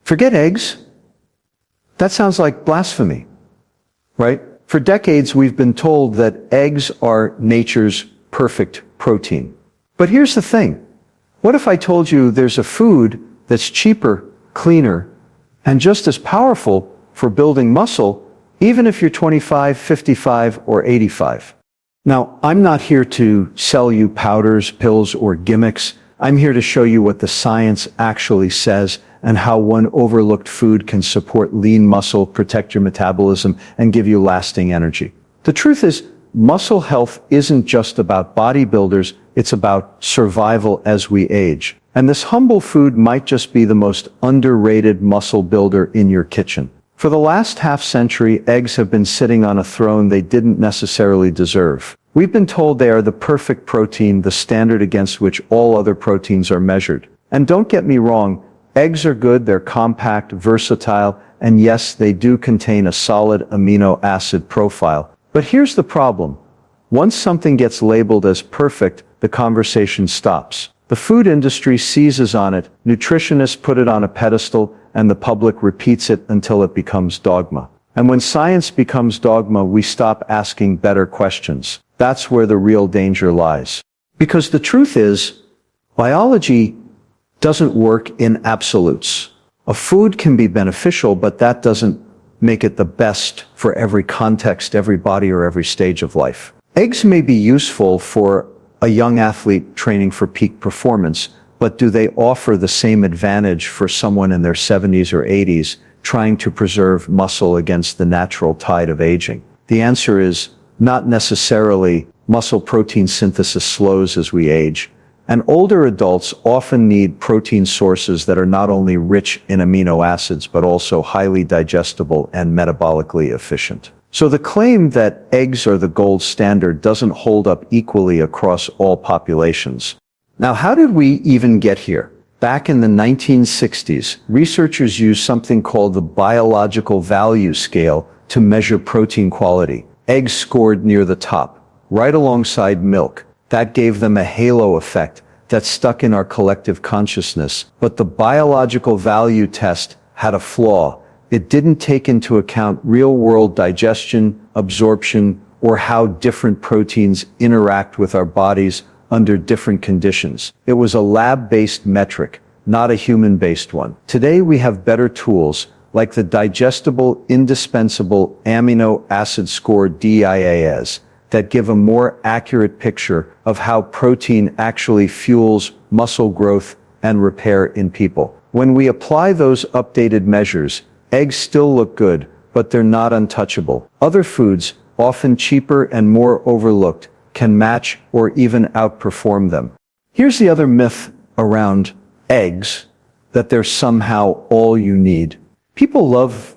Forget eggs? That sounds like blasphemy, right? For decades, we've been told that eggs are nature's perfect protein. But here's the thing. What if I told you there's a food that's cheaper, cleaner, and just as powerful for building muscle, even if you're 25, 55, or 85? Now, I'm not here to sell you powders, pills, or gimmicks. I'm here to show you what the science actually says and how one overlooked food can support lean muscle, protect your metabolism, and give you lasting energy. The truth is, muscle health isn't just about bodybuilders, it's about survival as we age. And this humble food might just be the most underrated muscle builder in your kitchen. For the last half-century, eggs have been sitting on a throne they didn't necessarily deserve. We've been told they are the perfect protein, the standard against which all other proteins are measured. And don't get me wrong, eggs are good, they're compact, versatile, and yes, they do contain a solid amino acid profile. But here's the problem. Once something gets labeled as perfect, the conversation stops. The food industry seizes on it, nutritionists put it on a pedestal, and the public repeats it until it becomes dogma. And when science becomes dogma, we stop asking better questions. That's where the real danger lies. Because the truth is, biology doesn't work in absolutes. A food can be beneficial, but that doesn't make it the best for every context, every body, or every stage of life. Eggs may be useful for a young athlete training for peak performance, but do they offer the same advantage for someone in their 70s or 80s trying to preserve muscle against the natural tide of aging? The answer is not necessarily. Muscle protein synthesis slows as we age, and older adults often need protein sources that are not only rich in amino acids but also highly digestible and metabolically efficient. So the claim that eggs are the gold standard doesn't hold up equally across all populations. Now, how did we even get here? Back in the 1960s, researchers used something called the biological value scale to measure protein quality. Eggs scored near the top, right alongside milk. That gave them a halo effect that stuck in our collective consciousness. But the biological value test had a flaw. It didn't take into account real-world digestion, absorption, or how different proteins interact with our bodies under different conditions. It was a lab-based metric, not a human-based one. Today we have better tools like the digestible, indispensable amino acid score DIAS that give a more accurate picture of how protein actually fuels muscle growth and repair in people. When we apply those updated measures, eggs still look good, but they're not untouchable. Other foods, often cheaper and more overlooked, can match or even outperform them. Here's the other myth around eggs, that they're somehow all you need. People love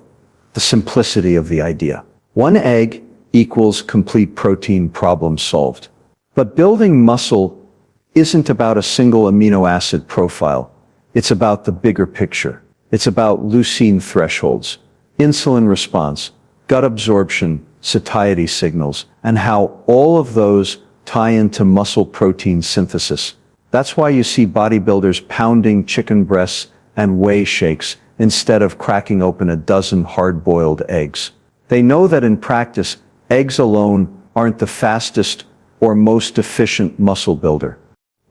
the simplicity of the idea. One egg equals complete protein, problem solved. But building muscle isn't about a single amino acid profile. It's about the bigger picture. It's about leucine thresholds, insulin response, gut absorption, satiety signals, and how all of those tie into muscle protein synthesis. That's why you see bodybuilders pounding chicken breasts and whey shakes instead of cracking open a dozen hard-boiled eggs. They know that in practice, eggs alone aren't the fastest or most efficient muscle builder.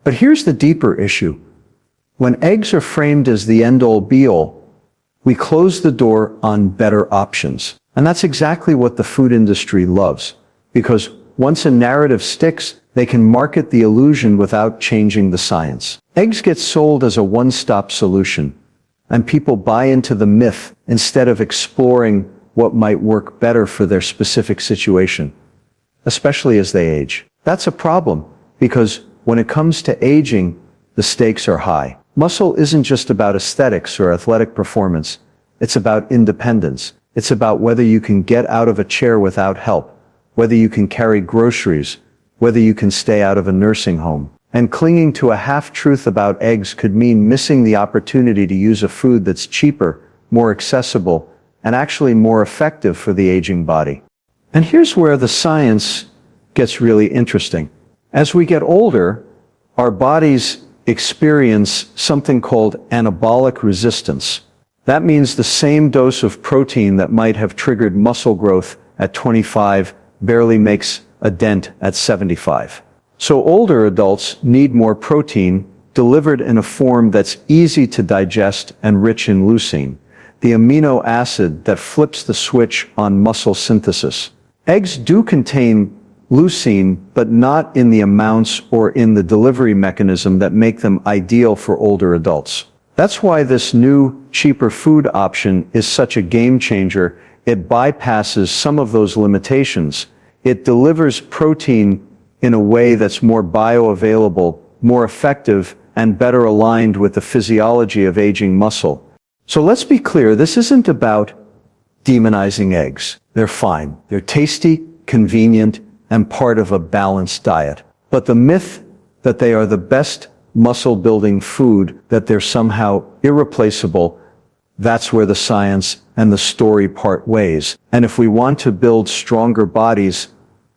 But here's the deeper issue. When eggs are framed as the end-all be-all, we close the door on better options. And that's exactly what the food industry loves. Because once a narrative sticks, they can market the illusion without changing the science. Eggs get sold as a one-stop solution, and people buy into the myth instead of exploring what might work better for their specific situation, especially as they age. That's a problem, because when it comes to aging, the stakes are high. Muscle isn't just about aesthetics or athletic performance. It's about independence. It's about whether you can get out of a chair without help, whether you can carry groceries, whether you can stay out of a nursing home. And clinging to a half-truth about eggs could mean missing the opportunity to use a food that's cheaper, more accessible, and actually more effective for the aging body. And here's where the science gets really interesting. As we get older, our bodies experience something called anabolic resistance. That means the same dose of protein that might have triggered muscle growth at 25 barely makes a dent at 75. So older adults need more protein delivered in a form that's easy to digest and rich in leucine, the amino acid that flips the switch on muscle synthesis. Eggs do contain leucine, but not in the amounts or in the delivery mechanism that make them ideal for older adults. That's why this new, cheaper food option is such a game changer. It bypasses some of those limitations. It delivers protein in a way that's more bioavailable, more effective, and better aligned with the physiology of aging muscle. So let's be clear, this isn't about demonizing eggs. They're fine. They're tasty, convenient, and part of a balanced diet. But the myth that they are the best muscle-building food, that they're somehow irreplaceable, that's where the science and the story part ways. And if we want to build stronger bodies,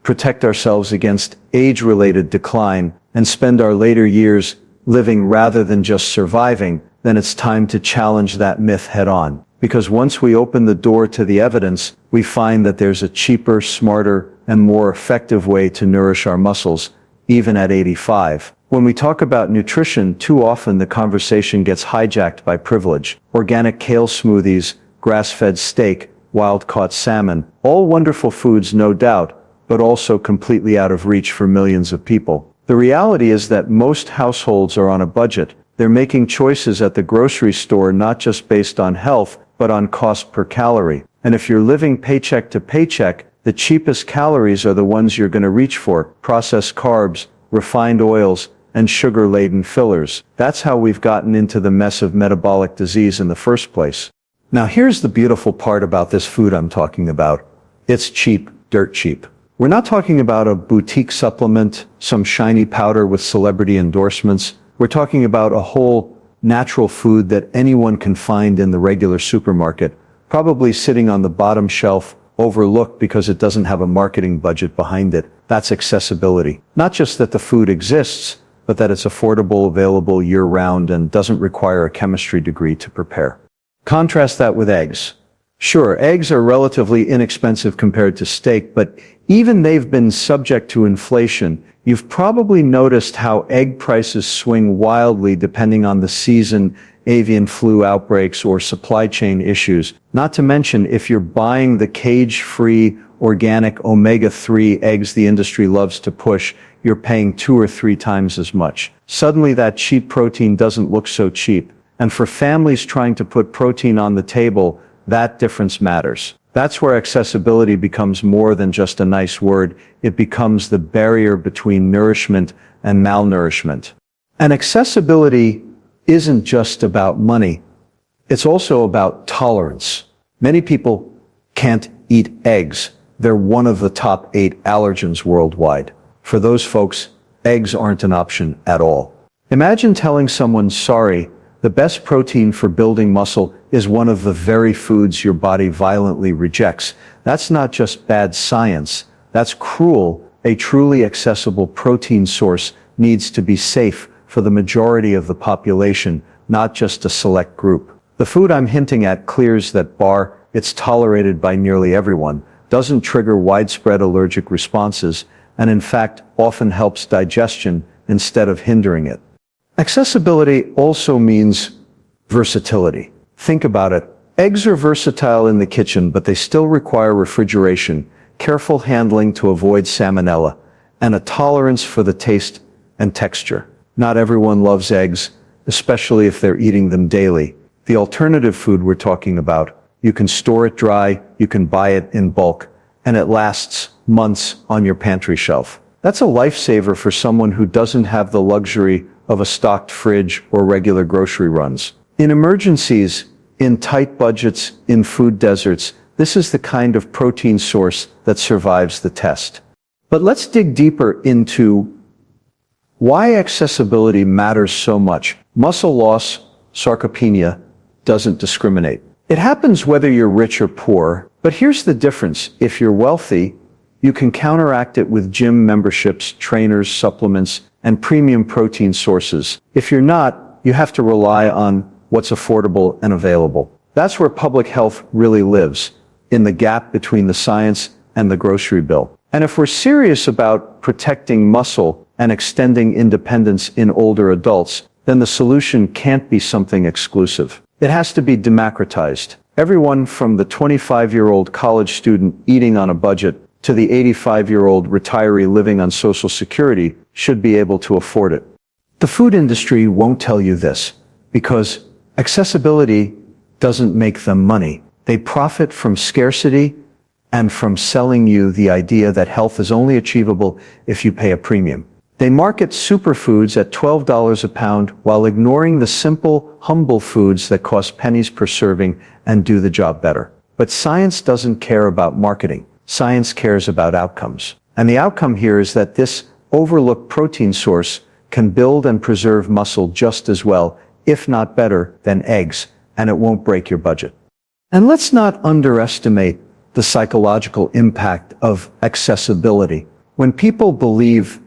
protect ourselves against age-related decline, and spend our later years living rather than just surviving, then it's time to challenge that myth head-on. Because once we open the door to the evidence, we find that there's a cheaper, smarter, and more effective way to nourish our muscles, even at 85. When we talk about nutrition, too often the conversation gets hijacked by privilege. Organic kale smoothies, grass-fed steak, wild-caught salmon, all wonderful foods, no doubt, but also completely out of reach for millions of people. The reality is that most households are on a budget. They're making choices at the grocery store not just based on health, but on cost per calorie. And if you're living paycheck to paycheck, the cheapest calories are the ones you're going to reach for: processed carbs, refined oils, and sugar-laden fillers. That's how we've gotten into the mess of metabolic disease in the first place. Now here's the beautiful part about this food I'm talking about. It's cheap, dirt cheap. We're not talking about a boutique supplement, some shiny powder with celebrity endorsements. We're talking about a whole, natural food that anyone can find in the regular supermarket, probably sitting on the bottom shelf, overlooked because it doesn't have a marketing budget behind it. That's accessibility. Not just that the food exists, but that it's affordable, available year-round, and doesn't require a chemistry degree to prepare. Contrast that with eggs. Sure, eggs are relatively inexpensive compared to steak, but even they've been subject to inflation. You've probably noticed how egg prices swing wildly depending on the season, avian flu outbreaks, or supply chain issues. Not to mention, if you're buying the cage-free, organic omega-3 eggs the industry loves to push, you're paying 2 or 3 times as much. Suddenly that cheap protein doesn't look so cheap. And for families trying to put protein on the table, that difference matters. That's where accessibility becomes more than just a nice word. It becomes the barrier between nourishment and malnourishment. And accessibility isn't just about money. It's also about tolerance. Many people can't eat eggs. They're one of the top 8 allergens worldwide. For those folks, eggs aren't an option at all. Imagine telling someone, sorry, the best protein for building muscle is one of the very foods your body violently rejects. That's not just bad science. That's cruel. A truly accessible protein source needs to be safe for the majority of the population, not just a select group. The food I'm hinting at clears that bar. It's tolerated by nearly everyone, doesn't trigger widespread allergic responses, and in fact often helps digestion instead of hindering it. Accessibility also means versatility. Think about it. Eggs are versatile in the kitchen, but they still require refrigeration, careful handling to avoid salmonella, and a tolerance for the taste and texture. Not everyone loves eggs, especially if they're eating them daily. The alternative food we're talking about, you can store it dry, you can buy it in bulk, and it lasts months on your pantry shelf. That's a lifesaver for someone who doesn't have the luxury of a stocked fridge or regular grocery runs. In emergencies, in tight budgets, in food deserts, this is the kind of protein source that survives the test. But let's dig deeper into why accessibility matters so much. Muscle loss, sarcopenia, doesn't discriminate. It happens whether you're rich or poor, but here's the difference. If you're wealthy, you can counteract it with gym memberships, trainers, supplements, and premium protein sources. If you're not, you have to rely on what's affordable and available. That's where public health really lives, in the gap between the science and the grocery bill. And if we're serious about protecting muscle and extending independence in older adults, then the solution can't be something exclusive. It has to be democratized. Everyone from the 25-year-old college student eating on a budget to the 85-year-old retiree living on Social Security should be able to afford it. The food industry won't tell you this, because accessibility doesn't make them money. They profit from scarcity and from selling you the idea that health is only achievable if you pay a premium. They market superfoods at $12 a pound while ignoring the simple, humble foods that cost pennies per serving and do the job better. But science doesn't care about marketing. Science cares about outcomes. And the outcome here is that this overlooked protein source can build and preserve muscle just as well, if not better, than eggs, and it won't break your budget. And let's not underestimate the psychological impact of accessibility. When people believe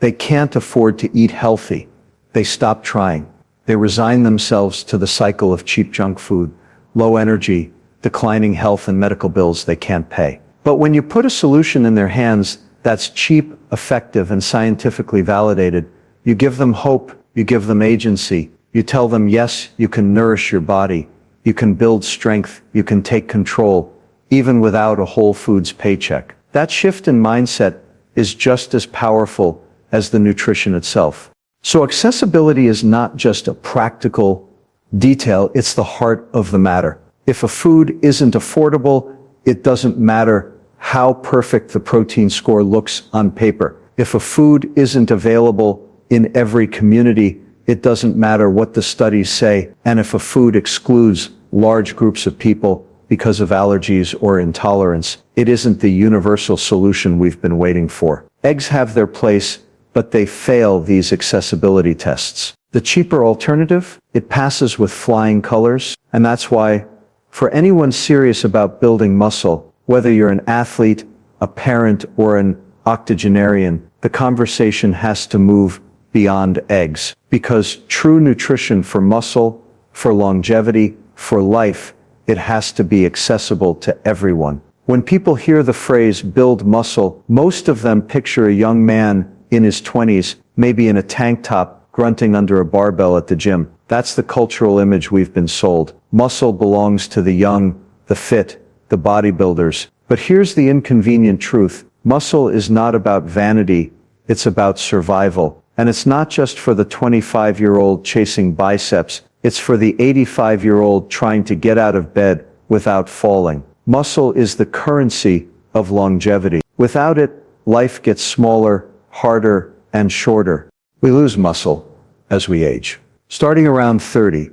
they can't afford to eat healthy, they stop trying. They resign themselves to the cycle of cheap junk food, low energy, declining health and medical bills they can't pay. But when you put a solution in their hands that's cheap, effective, and scientifically validated, you give them hope, you give them agency, you tell them, yes, you can nourish your body, you can build strength, you can take control, even without a Whole Foods paycheck. That shift in mindset is just as powerful as the nutrition itself. So accessibility is not just a practical detail, it's the heart of the matter. If a food isn't affordable, it doesn't matter how perfect the protein score looks on paper. If a food isn't available in every community, it doesn't matter what the studies say. And if a food excludes large groups of people because of allergies or intolerance, it isn't the universal solution we've been waiting for. Eggs have their place, but they fail these accessibility tests. The cheaper alternative, it passes with flying colors, and that's why, for anyone serious about building muscle, whether you're an athlete, a parent, or an octogenarian, the conversation has to move beyond eggs. Because true nutrition for muscle, for longevity, for life, it has to be accessible to everyone. When people hear the phrase build muscle, most of them picture a young man in his 20s, maybe in a tank top, grunting under a barbell at the gym. That's the cultural image we've been sold. Muscle belongs to the young, the fit, the bodybuilders. But here's the inconvenient truth. Muscle is not about vanity, it's about survival. And it's not just for the 25-year-old chasing biceps, it's for the 85-year-old trying to get out of bed without falling. Muscle is the currency of longevity. Without it, life gets smaller, harder, and shorter. We lose muscle as we age. Starting around 30,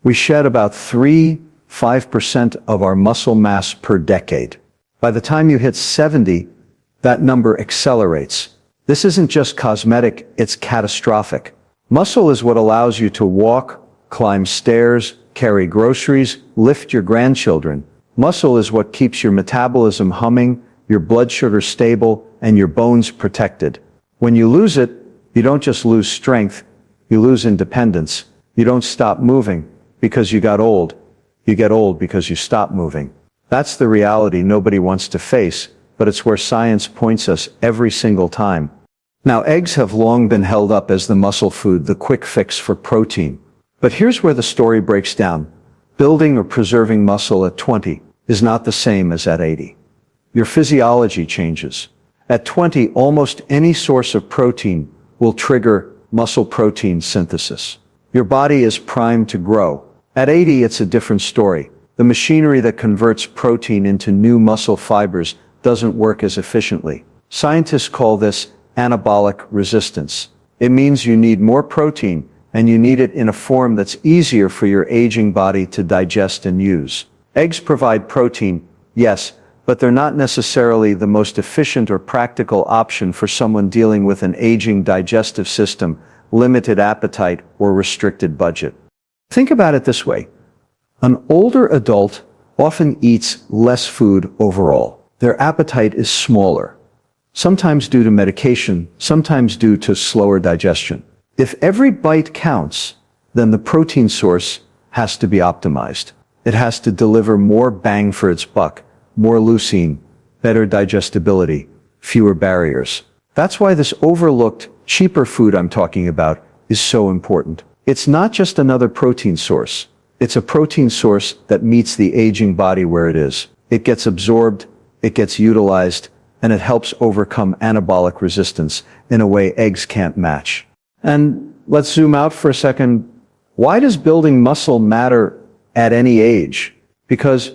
we shed about 5% of our muscle mass per decade. By the time you hit 70, that number accelerates. This isn't just cosmetic, it's catastrophic. Muscle is what allows you to walk, climb stairs, carry groceries, lift your grandchildren. Muscle is what keeps your metabolism humming, your blood sugar stable, and your bones protected. When you lose it, you don't just lose strength, you lose independence. You don't stop moving because you got old. You get old because you stop moving. That's the reality nobody wants to face, but it's where science points us every single time. Now, eggs have long been held up as the muscle food, the quick fix for protein. But here's where the story breaks down. Building or preserving muscle at 20 is not the same as at 80. Your physiology changes. At 20, almost any source of protein will trigger muscle protein synthesis. Your body is primed to grow. At 80, it's a different story. The machinery that converts protein into new muscle fibers doesn't work as efficiently. Scientists call this anabolic resistance. It means you need more protein, and you need it in a form that's easier for your aging body to digest and use. Eggs provide protein, yes, but they're not necessarily the most efficient or practical option for someone dealing with an aging digestive system, limited appetite, or restricted budget. Think about it this way. An older adult often eats less food overall. Their appetite is smaller, sometimes due to medication, sometimes due to slower digestion. If every bite counts, then the protein source has to be optimized. It has to deliver more bang for its buck, more leucine, better digestibility, fewer barriers. That's why this overlooked, cheaper food I'm talking about is so important. It's not just another protein source. It's a protein source that meets the aging body where it is. It gets absorbed, it gets utilized, and it helps overcome anabolic resistance in a way eggs can't match. And let's zoom out for a second. Why does building muscle matter at any age? Because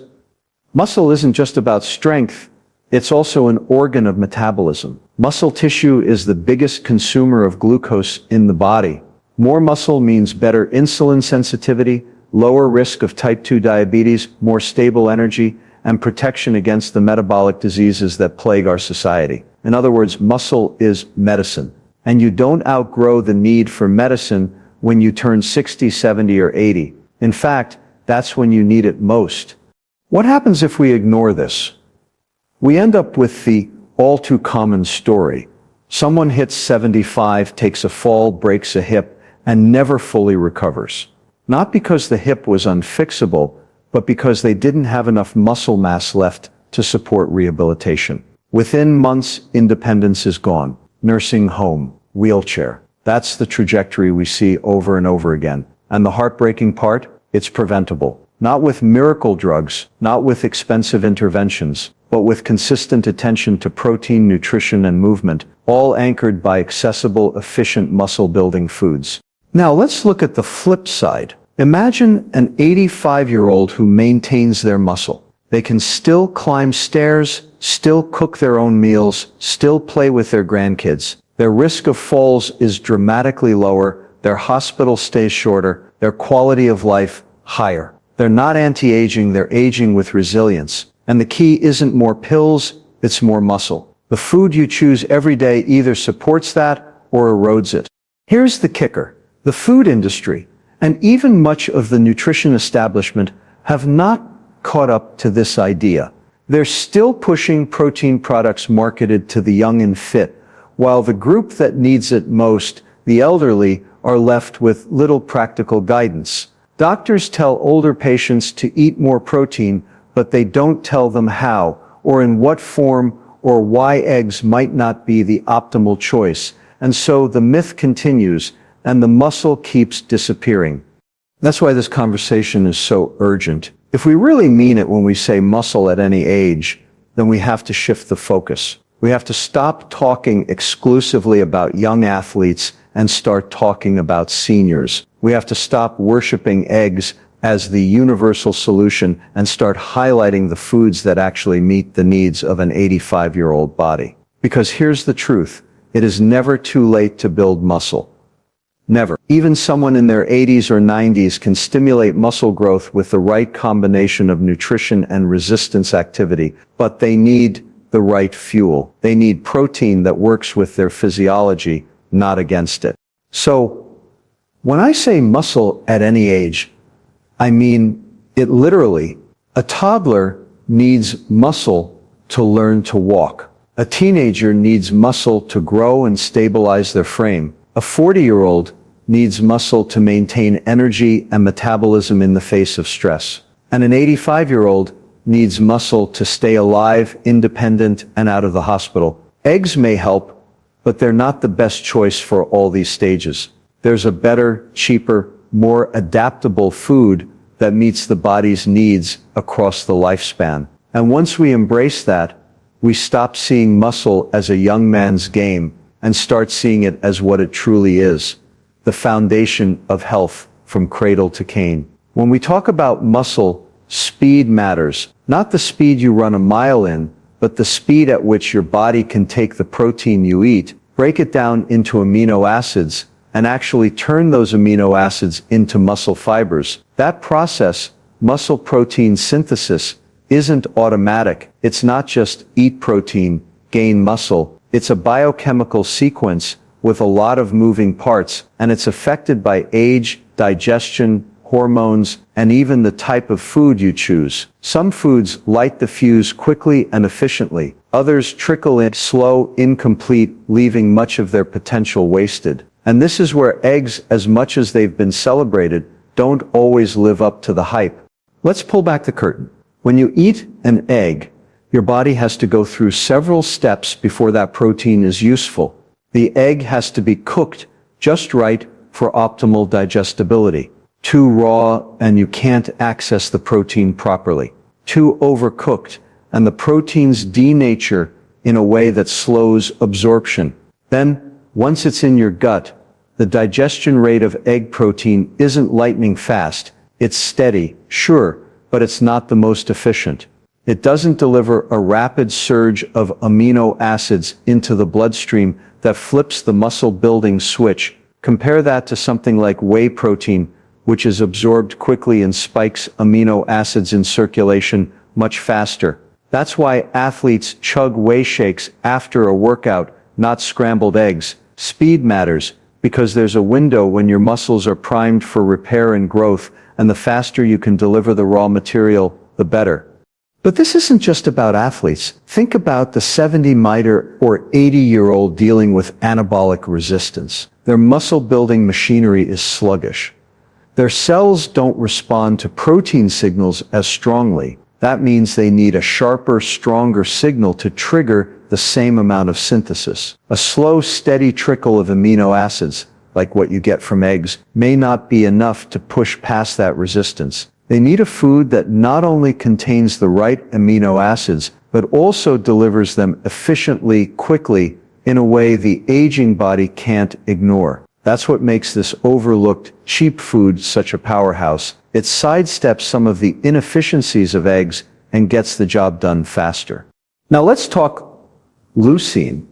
muscle isn't just about strength, it's also an organ of metabolism. Muscle tissue is the biggest consumer of glucose in the body. More muscle means better insulin sensitivity, lower risk of type 2 diabetes, more stable energy, and protection against the metabolic diseases that plague our society. In other words, muscle is medicine. And you don't outgrow the need for medicine when you turn 60, 70, or 80. In fact, that's when you need it most. What happens if we ignore this? We end up with the all too common story. Someone hits 75, takes a fall, breaks a hip, and never fully recovers. Not because the hip was unfixable, but because they didn't have enough muscle mass left to support rehabilitation. Within months, independence is gone. Nursing home, wheelchair. That's the trajectory we see over and over again. And the heartbreaking part? It's preventable. Not with miracle drugs, not with expensive interventions, but with consistent attention to protein, nutrition, and movement, all anchored by accessible, efficient muscle-building foods. Now let's look at the flip side. Imagine an 85-year-old who maintains their muscle. They can still climb stairs, still cook their own meals, still play with their grandkids. Their risk of falls is dramatically lower, their hospital stays shorter, their quality of life higher. They're not anti-aging, they're aging with resilience. And the key isn't more pills, it's more muscle. The food you choose every day either supports that or erodes it. Here's the kicker. The food industry, and even much of the nutrition establishment, have not caught up to this idea. They're still pushing protein products marketed to the young and fit, while the group that needs it most, the elderly, are left with little practical guidance. Doctors tell older patients to eat more protein, but they don't tell them how, or in what form, or why eggs might not be the optimal choice. And so the myth continues, and the muscle keeps disappearing. That's why this conversation is so urgent. If we really mean it when we say muscle at any age, then we have to shift the focus. We have to stop talking exclusively about young athletes and start talking about seniors. We have to stop worshiping eggs as the universal solution and start highlighting the foods that actually meet the needs of an 85-year-old body. Because here's the truth. It is never too late to build muscle. Never. Even someone in their 80s or 90s can stimulate muscle growth with the right combination of nutrition and resistance activity, but they need the right fuel. They need protein that works with their physiology, not against it. So, when I say muscle at any age, I mean it literally. A toddler needs muscle to learn to walk. A teenager needs muscle to grow and stabilize their frame. A 40-year-old needs muscle to maintain energy and metabolism in the face of stress. And an 85-year-old needs muscle to stay alive, independent, and out of the hospital. Eggs may help, but they're not the best choice for all these stages. There's a better, cheaper, more adaptable food that meets the body's needs across the lifespan. And once we embrace that, we stop seeing muscle as a young man's game and start seeing it as what it truly is, the foundation of health from cradle to cane. When we talk about muscle, speed matters. Not the speed you run a mile in, but the speed at which your body can take the protein you eat, break it down into amino acids, and actually turn those amino acids into muscle fibers. That process, muscle protein synthesis, isn't automatic. It's not just eat protein, gain muscle. It's a biochemical sequence with a lot of moving parts, and it's affected by age, digestion, hormones, and even the type of food you choose. Some foods light the fuse quickly and efficiently. Others trickle in slow, incomplete, leaving much of their potential wasted. And this is where eggs, as much as they've been celebrated, don't always live up to the hype. Let's pull back the curtain. When you eat an egg, your body has to go through several steps before that protein is useful. The egg has to be cooked just right for optimal digestibility. Too raw and you can't access the protein properly. Too overcooked and the proteins denature in a way that slows absorption. Then, once it's in your gut, the digestion rate of egg protein isn't lightning fast. It's steady, sure, but it's not the most efficient. It doesn't deliver a rapid surge of amino acids into the bloodstream that flips the muscle-building switch. Compare that to something like whey protein, which is absorbed quickly and spikes amino acids in circulation much faster. That's why athletes chug whey shakes after a workout, not scrambled eggs. Speed matters, because there's a window when your muscles are primed for repair and growth, and the faster you can deliver the raw material, the better. But this isn't just about athletes. Think about the 70-miter or 80-year-old dealing with anabolic resistance. Their muscle-building machinery is sluggish. Their cells don't respond to protein signals as strongly. That means they need a sharper, stronger signal to trigger the same amount of synthesis. A slow, steady trickle of amino acids, like what you get from eggs, may not be enough to push past that resistance. They need a food that not only contains the right amino acids, but also delivers them efficiently, quickly, in a way the aging body can't ignore. That's what makes this overlooked, cheap food such a powerhouse. It sidesteps some of the inefficiencies of eggs and gets the job done faster. Now let's talk leucine,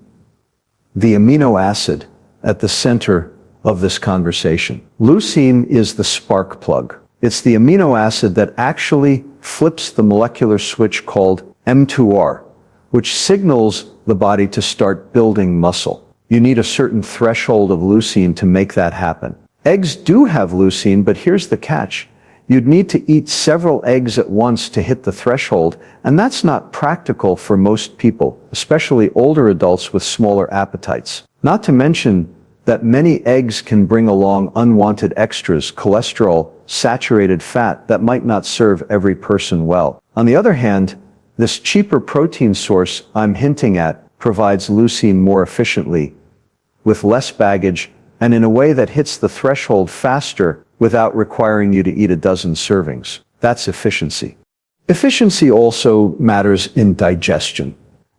the amino acid at the center of this conversation. Leucine is the spark plug. It's the amino acid that actually flips the molecular switch called M2R, which signals the body to start building muscle. You need a certain threshold of leucine to make that happen. Eggs do have leucine, but here's the catch. You'd need to eat several eggs at once to hit the threshold, and that's not practical for most people, especially older adults with smaller appetites. Not to mention that many eggs can bring along unwanted extras, cholesterol, saturated fat that might not serve every person well. On the other hand, this cheaper protein source I'm hinting at provides leucine more efficiently, with less baggage, and in a way that hits the threshold faster without requiring you to eat a dozen servings. That's efficiency. Efficiency also matters in digestion.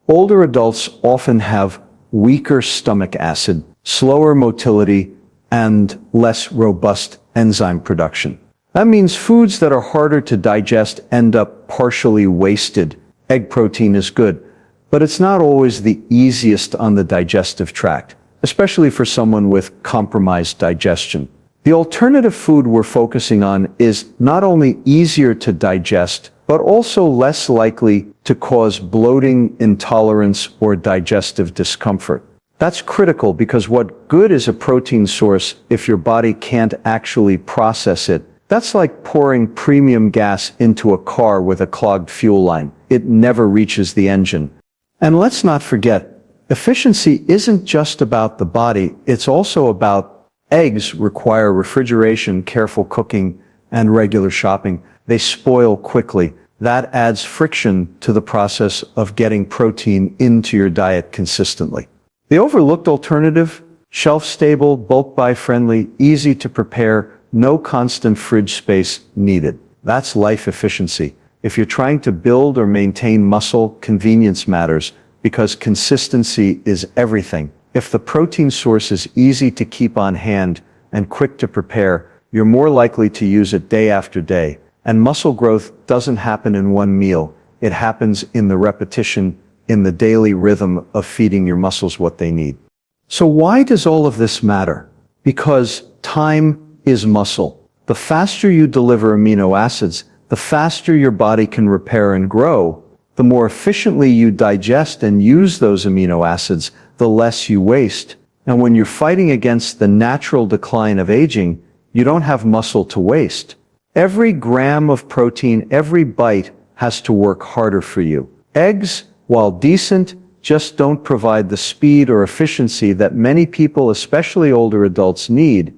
Older adults often have weaker stomach acid, slower motility, and less robust enzyme production. That means foods that are harder to digest end up partially wasted. Egg protein is good, but it's not always the easiest on the digestive tract, especially for someone with compromised digestion. The alternative food we're focusing on is not only easier to digest, but also less likely to cause bloating, intolerance, or digestive discomfort. That's critical because what good is a protein source if your body can't actually process it? That's like pouring premium gas into a car with a clogged fuel line. It never reaches the engine. And let's not forget, efficiency isn't just about the body, it's also about eggs require refrigeration, careful cooking, and regular shopping. They spoil quickly. That adds friction to the process of getting protein into your diet consistently. The overlooked alternative, shelf-stable, bulk-buy friendly, easy to prepare, no constant fridge space needed. That's life efficiency. If you're trying to build or maintain muscle, convenience matters because consistency is everything. If the protein source is easy to keep on hand and quick to prepare, you're more likely to use it day after day. And muscle growth doesn't happen in one meal. It happens in the repetition, in the daily rhythm of feeding your muscles what they need. So why does all of this matter? Because time is muscle. The faster you deliver amino acids, the faster your body can repair and grow. The more efficiently you digest and use those amino acids, the less you waste. And when you're fighting against the natural decline of aging, you don't have muscle to waste. Every gram of protein, every bite has to work harder for you. Eggs, while decent, just don't provide the speed or efficiency that many people, especially older adults, need.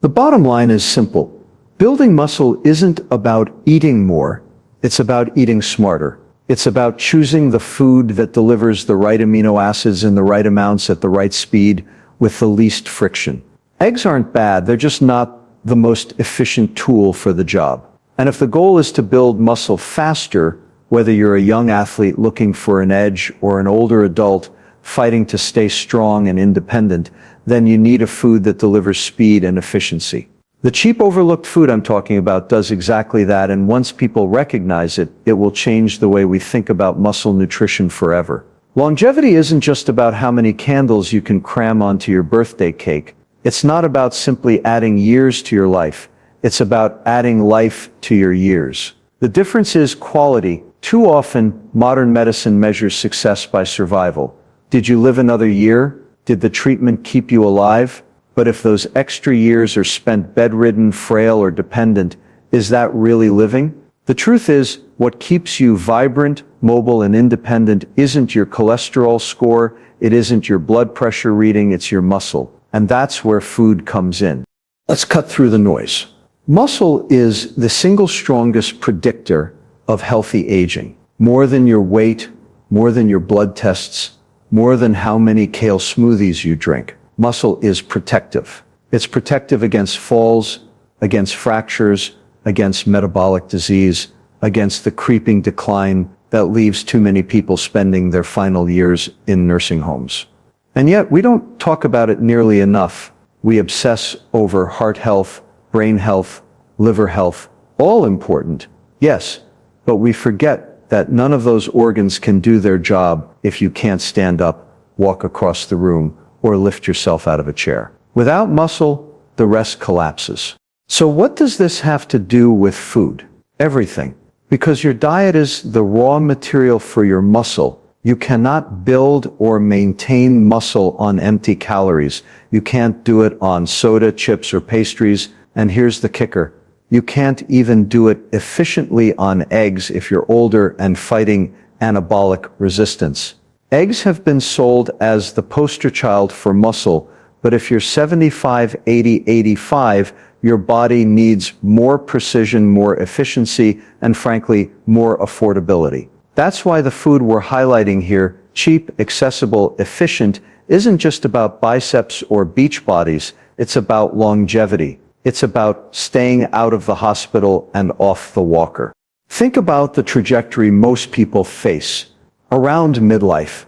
The bottom line is simple. Building muscle isn't about eating more, it's about eating smarter. It's about choosing the food that delivers the right amino acids in the right amounts at the right speed with the least friction. Eggs aren't bad, they're just not the most efficient tool for the job. And if the goal is to build muscle faster, whether you're a young athlete looking for an edge or an older adult fighting to stay strong and independent, then you need a food that delivers speed and efficiency. The cheap overlooked food I'm talking about does exactly that, and once people recognize it, it will change the way we think about muscle nutrition forever. Longevity isn't just about how many candles you can cram onto your birthday cake. It's not about simply adding years to your life. It's about adding life to your years. The difference is quality. Too often, modern medicine measures success by survival. Did you live another year? Did the treatment keep you alive? But if those extra years are spent bedridden, frail, or dependent, is that really living? The truth is, what keeps you vibrant, mobile, and independent isn't your cholesterol score, it isn't your blood pressure reading, it's your muscle. And that's where food comes in. Let's cut through the noise. Muscle is the single strongest predictor of healthy aging. More than your weight, more than your blood tests, more than how many kale smoothies you drink. Muscle is protective. It's protective against falls, against fractures, against metabolic disease, against the creeping decline that leaves too many people spending their final years in nursing homes. And yet, we don't talk about it nearly enough. We obsess over heart health, brain health, liver health, all important, yes, but we forget that none of those organs can do their job if you can't stand up, walk across the room, or lift yourself out of a chair. Without muscle, the rest collapses. So what does this have to do with food? Everything. Because your diet is the raw material for your muscle. You cannot build or maintain muscle on empty calories. You can't do it on soda, chips, or pastries. And here's the kicker. You can't even do it efficiently on eggs if you're older and fighting anabolic resistance. Eggs have been sold as the poster child for muscle, but if you're 75, 80, 85, your body needs more precision, more efficiency, and frankly, more affordability. That's why the food we're highlighting here, cheap, accessible, efficient, isn't just about biceps or beach bodies, it's about longevity. It's about staying out of the hospital and off the walker. Think about the trajectory most people face. Around midlife,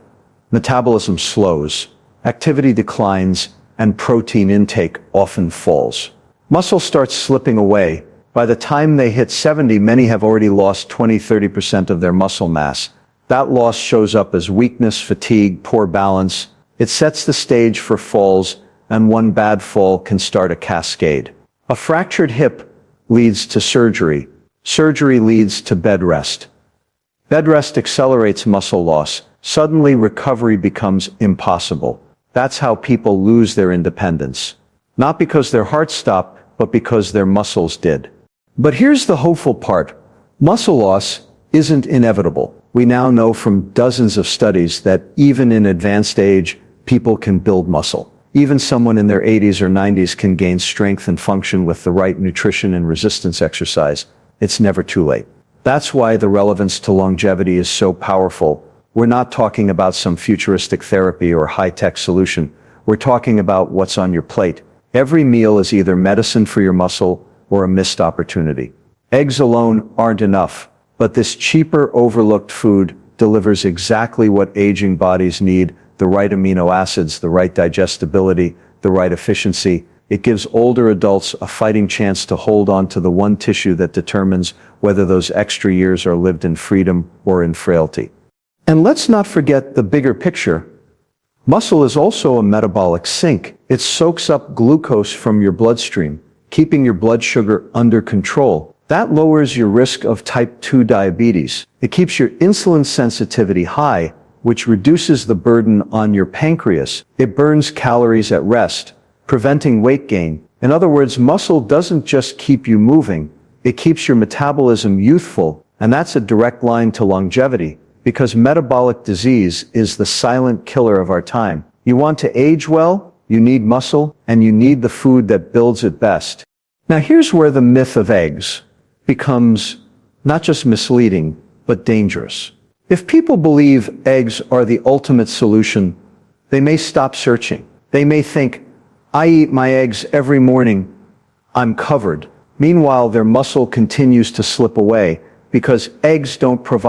metabolism slows, activity declines, and protein intake often falls. Muscle starts slipping away. By the time they hit 70, many have already lost 20–30% of their muscle mass. That loss shows up as weakness, fatigue, poor balance. It sets the stage for falls, and one bad fall can start a cascade. A fractured hip leads to surgery. Surgery leads to bed rest. Bed rest accelerates muscle loss. Suddenly recovery becomes impossible. That's how people lose their independence. Not because their hearts stopped, but because their muscles did. But here's the hopeful part. Muscle loss isn't inevitable. We now know from dozens of studies that even in advanced age, people can build muscle. Even someone in their 80s or 90s can gain strength and function with the right nutrition and resistance exercise. It's never too late. That's why the relevance to longevity is so powerful. We're not talking about some futuristic therapy or high-tech solution. We're talking about what's on your plate. Every meal is either medicine for your muscle or a missed opportunity. Eggs alone aren't enough, but this cheaper, overlooked food delivers exactly what aging bodies need: the right amino acids, the right digestibility, the right efficiency. It gives older adults a fighting chance to hold on to the one tissue that determines whether those extra years are lived in freedom or in frailty. And let's not forget the bigger picture. Muscle is also a metabolic sink. It soaks up glucose from your bloodstream, keeping your blood sugar under control. That lowers your risk of type 2 diabetes. It keeps your insulin sensitivity high, which reduces the burden on your pancreas. It burns calories at rest, preventing weight gain. In other words, muscle doesn't just keep you moving, it keeps your metabolism youthful, and that's a direct line to longevity, because metabolic disease is the silent killer of our time. You want to age well, you need muscle, and you need the food that builds it best. Now here's where the myth of eggs becomes not just misleading, but dangerous. If people believe eggs are the ultimate solution, they may stop searching. They may think, I eat my eggs every morning, I'm covered. Meanwhile, their muscle continues to slip away because eggs don't provide